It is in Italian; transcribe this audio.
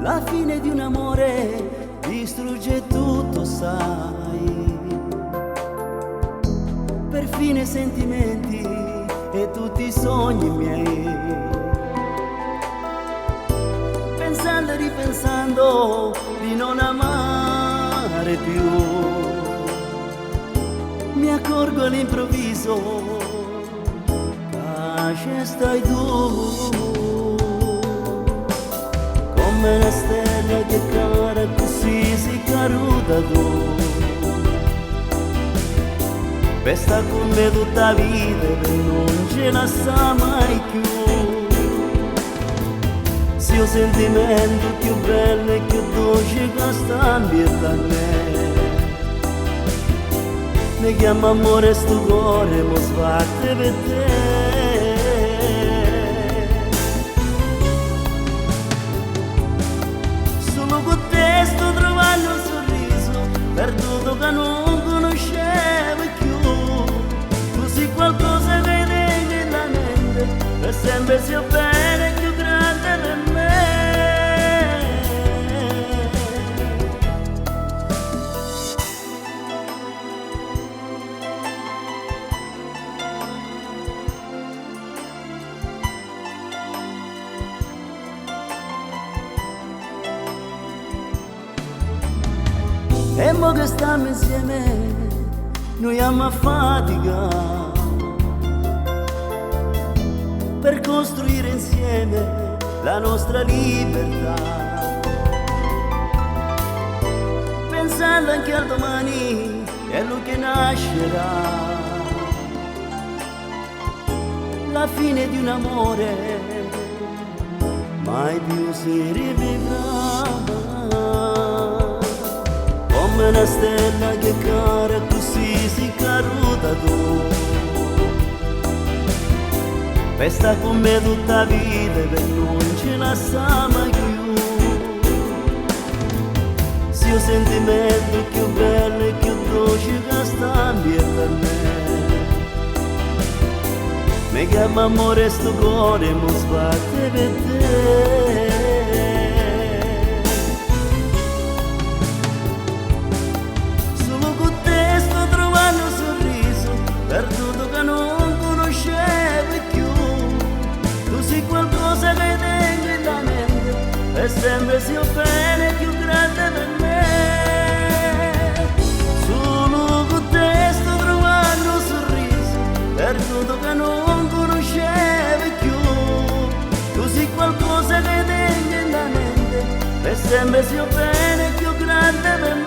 La fine di un amore distrugge tutto, sai, perfino i sentimenti e tutti i sogni miei. Pensando e ripensando di non amare più, mi accorgo all'improvviso che stai tu, come una stella che cara così si caruta tu. Resta con me tutta vita e non ce la sa mai più. Sia un sentimento più bello e più dolce che sta ambiente a me. Mi chiama amore sto cuore, mo sbatte per te. Solo con te sto trovando un sorriso, perduto che non conoscevo più. Tu sei qualcosa che tengo nella mente, per sempre sia bene più grande per me. E mo che stiamo insieme, noi abbiamo fatica per costruire insieme la nostra libertà, pensando anche al domani e a lui che nascerà. La fine di un amore mai più si rivivrà. Come una stella che cara così si caruta tu. Resta con me tutta vita e non ce la sa mai più. Sia un sentimento più bello e più dolce che sta ambiente a me. Mi chiama amore sto cuore, mo sbatte per te. Perduto che non conoscevo più. Tu sei qualcosa che tengo nella mente e sempre sia bene più grande per me. Solo con te sto trovando un sorriso, perduto che non conoscevo più. Tu sei qualcosa che tengo nella mente e sempre sia bene più grande per me.